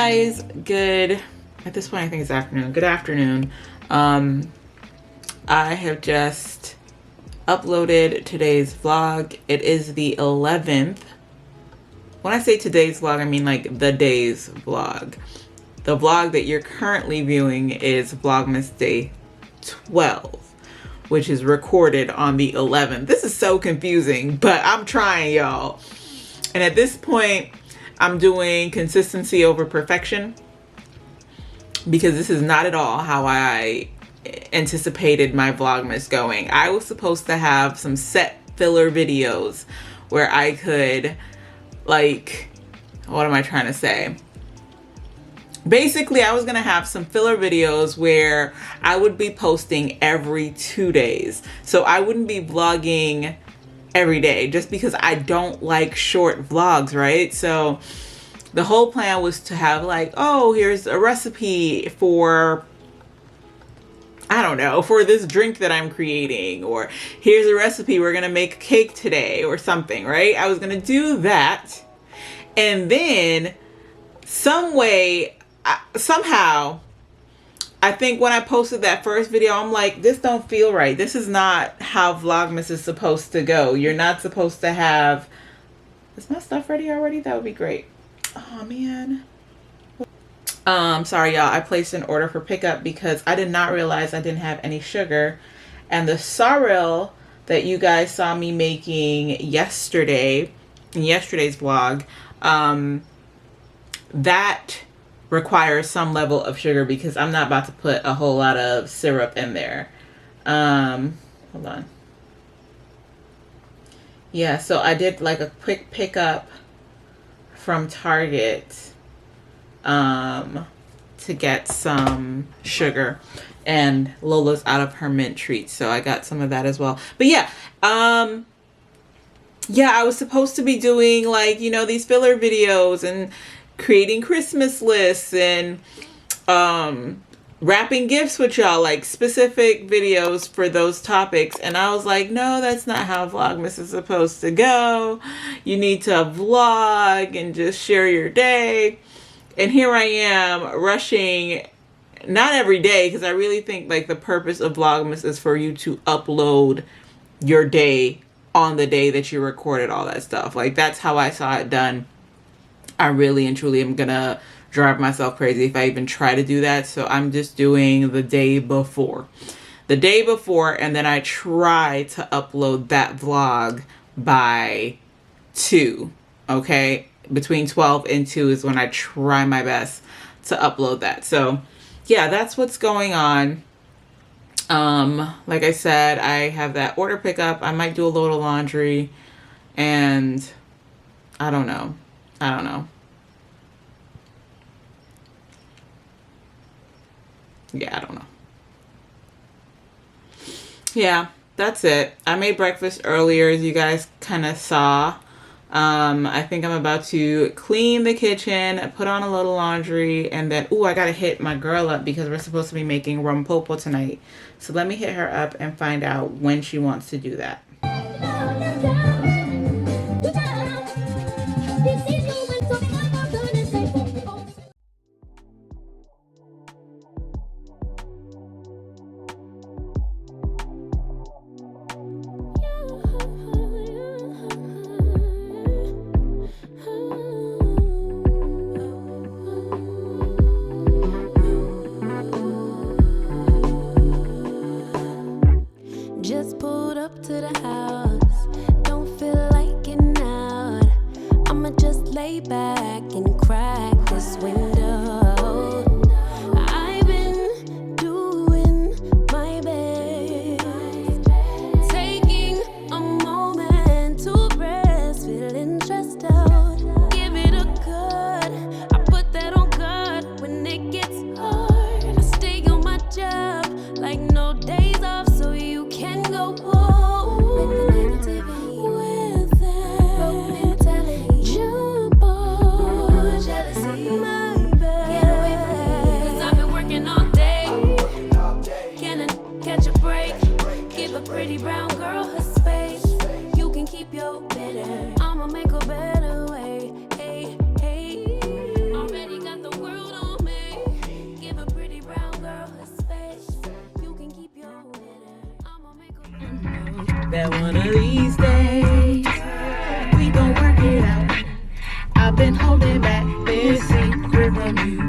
guys, good, at this point I think it's afternoon, good afternoon. I have just uploaded today's vlog. It is the 11th. When I say today's vlog, I mean like the day's vlog. The vlog that you're currently viewing is Vlogmas day 12, which is recorded on the 11th. This is so confusing, but I'm trying, y'all. And at this point, I'm doing consistency over perfection because this is not at all how I anticipated my Vlogmas going. I was supposed to have some set filler videos where I could, like, what am I trying to say? Basically, I was gonna have some filler videos where I would be posting every 2 days. So I wouldn't be vlogging every day just because I don't like short vlogs, right? So the whole plan was to have like, oh, here's a recipe for, I don't know, for this drink that I'm creating, or here's a recipe, we're gonna make a cake today or something, right? I was gonna do that. And then somehow, I think when I posted that first video, I'm like, this don't feel right. This is not how Vlogmas is supposed to go. You're not supposed to have, is my stuff ready already? That would be great. Oh man. Sorry y'all, I placed an order for pickup because I did not realize I didn't have any sugar. And the sorrel that you guys saw me making yesterday, in yesterday's vlog, that requires some level of sugar because I'm not about to put a whole lot of syrup in there. Hold on. Yeah, so I did like a quick pickup from Target to get some sugar, and Lola's out of her mint treats, so I got some of that as well. But yeah, yeah, I was supposed to be doing like, you know, these filler videos and creating Christmas lists and wrapping gifts with y'all, like specific videos for those topics. And I was like, no, that's not how Vlogmas is supposed to go. You need to vlog and just share your day. And here I am rushing, not every day, because I really think like the purpose of Vlogmas is for you to upload your day on the day that you recorded all that stuff. Like that's how I saw it done. I really and truly am gonna drive myself crazy if I even try to do that. So I'm just doing the day before. The day before, and then I try to upload that vlog by 2, okay? Between 12 and 2 is when I try my best to upload that. So yeah, that's what's going on. Like I said, I have that order pickup. I might do a load of laundry, and I don't know. Yeah, I don't know. Yeah, that's it. I made breakfast earlier, as you guys kind of saw. I think I'm about to clean the kitchen, put on a little laundry, and then, ooh, I gotta hit my girl up because we're supposed to be making rompopo tonight. So let me hit her up and find out when she wants to do that. Just pulled up to the house, don't feel like getting out. I'ma just lay back and crack this window. I've been doing my best, taking a moment to rest, feeling stressed out. Give it a cut, I put that on God when it gets hard. I stay on my job like no days off, so you can go home with the negativity, with that broke mentality. Jump on jealousy, my bad. Get away from me, 'cause I've been working all day. Can I catch a break? Give a pretty brown girl her space. You can keep your bitter, I'ma make a better way. Hey, hey, already got the world that one of these days we gon' work it out. I've been holding back this secret from you.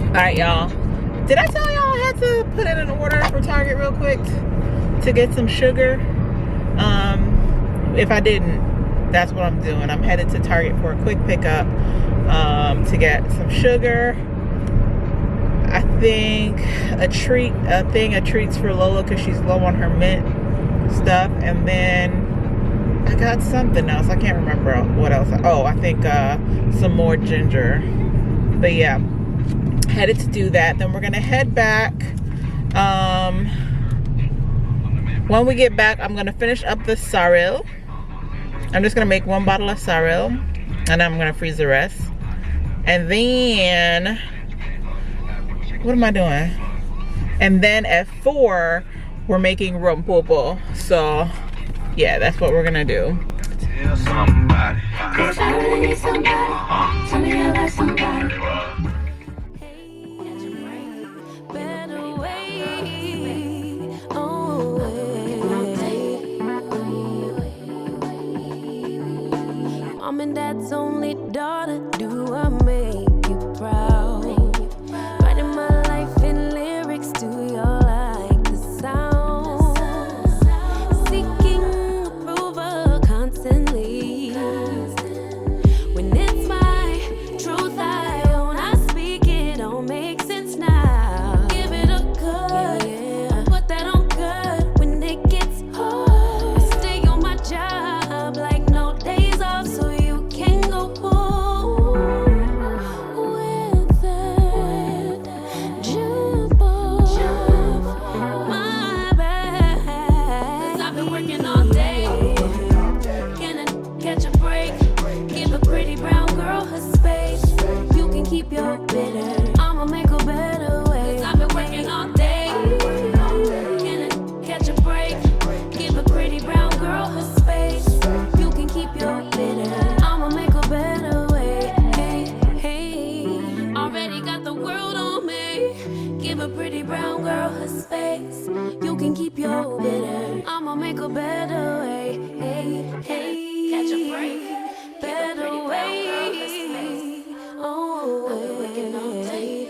Alright, y'all. Did I tell y'all I had to put in an order for Target real quick to get some sugar? If I didn't, that's what I'm doing. I'm headed to Target for a quick pickup to get some sugar. I think a thing of treats for Lola because she's low on her mint stuff, and then I got something else. I can't remember what else. Oh, I think some more ginger. But yeah, headed to do that. Then we're gonna head back. When we get back, I'm gonna finish up the sorrel. I'm just gonna make 1 bottle of sorrel, and I'm gonna freeze the rest. And then, what am I doing? And then at 4, we're making rompopo. So, yeah, that's what we're gonna do. Tell somebody. Cause I really need somebody. Tell me I got somebody. Better way. Oh, Mom and Dad's only daughter. Do I make you proud? Writing my life in lyrics. Do you like the sound? Seeking approval constantly. When it's my truth I own, I speak it. Don't make sense now. Give it a cut. Put that on good when it gets hard. I stay on my job like no days off, so you can go pull with that jump off my back. 'Cause I've been working all day. Can I catch a break? Give a pretty brown girl her space. You can keep your bitter. I'ma make a better way. 'Cause I've been working all day. Can I catch a break? Give a pretty brown girl her space. You can keep your bitter. I'ma make a better way. Hey, hey. Already got the world on me. Give a pretty brown girl her space. You can keep your bitter. I'ma make a better way. Hey, hey. Catch a break. Better way. Oh, working all day.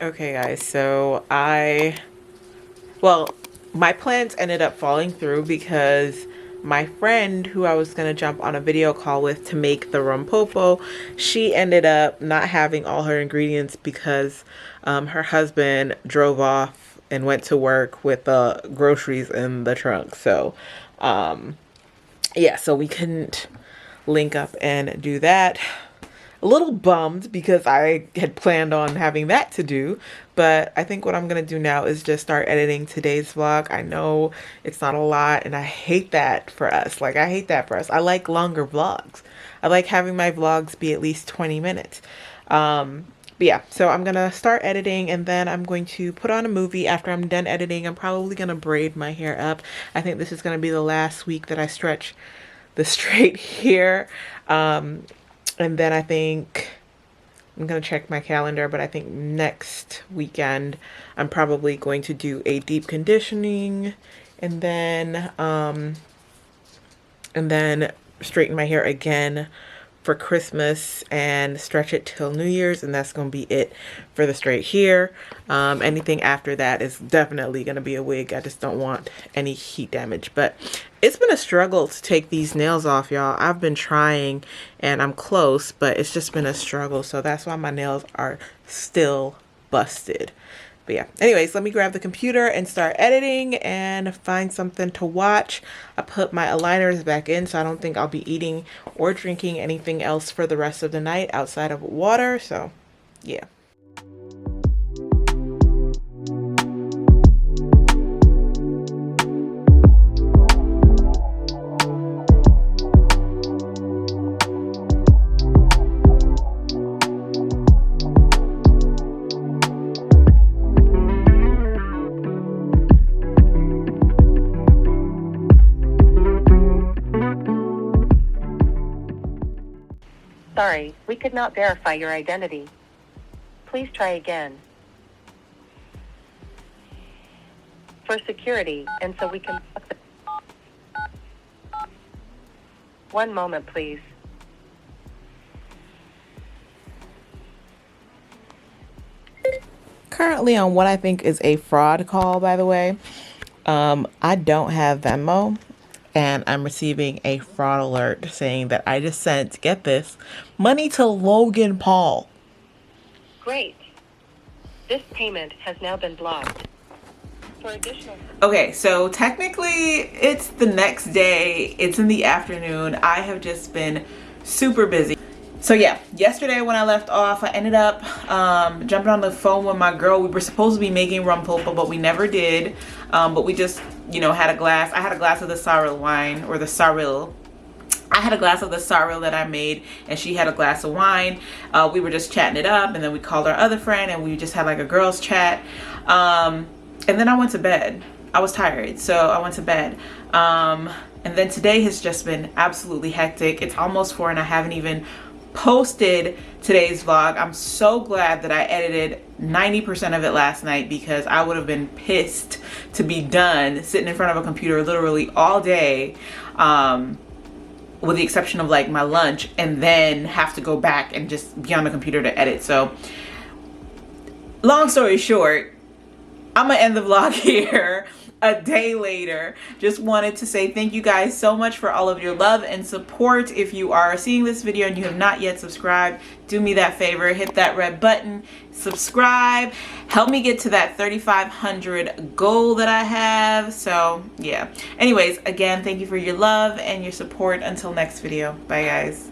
Okay guys, so my plans ended up falling through because my friend who I was gonna jump on a video call with to make the rompopo, she ended up not having all her ingredients because her husband drove off and went to work with the groceries in the trunk. So yeah, so we couldn't link up and do that. A little bummed because I had planned on having that to do, but I think what I'm gonna do now is just start editing today's vlog. I know it's not a lot and I hate that for us. Like, I hate that for us. I like longer vlogs. I like having my vlogs be at least 20 minutes. But yeah, so I'm gonna start editing and then I'm going to put on a movie. After I'm done editing, I'm probably gonna braid my hair up. I think this is gonna be the last week that I stretch the straight hair. And then I think I'm going to check my calendar, but I think next weekend I'm probably going to do a deep conditioning and then straighten my hair again for Christmas and stretch it till New Year's, and that's going to be it for the straight hair. Anything after that is definitely going to be a wig. I just don't want any heat damage, but it's been a struggle to take these nails off, y'all. I've been trying and I'm close, but it's just been a struggle. So that's why my nails are still busted. But yeah, anyways, let me grab the computer and start editing and find something to watch. I put my aligners back in, so I don't think I'll be eating or drinking anything else for the rest of the night outside of water. So yeah. Sorry, we could not verify your identity. Please try again. For security, and so we can... One moment, please. Currently on what I think is a fraud call, by the way. I don't have Venmo, and I'm receiving a fraud alert saying that I just sent, get this, money to Logan Paul. Great. This payment has now been blocked. For additional... Okay, so technically it's the next day. It's in the afternoon. I have just been super busy. So yeah, yesterday when I left off, I ended up jumping on the phone with my girl. We were supposed to be making rum pulpa, but we never did. But we just, you know, had a glass. I had a glass of the sorrel wine, or the sorrel. I had a glass of the sorrel that I made, and she had a glass of wine. We were just chatting it up, and then we called our other friend, and we just had like a girls chat. And then I went to bed. I was tired, so I went to bed. And then today has just been absolutely hectic. It's almost 4 and I haven't even posted today's vlog. I'm so glad that I edited 90% of it last night, because I would have been pissed to be done sitting in front of a computer literally all day, with the exception of like my lunch, and then have to go back and just be on the computer to edit. So long story short, I'm gonna end the vlog here a day later. Just wanted to say thank you guys so much for all of your love and support. If you are seeing this video and you have not yet subscribed, do me that favor, hit that red button, subscribe, help me get to that 3,500 goal that I have. So yeah, anyways, again, thank you for your love and your support. Until next video, bye guys.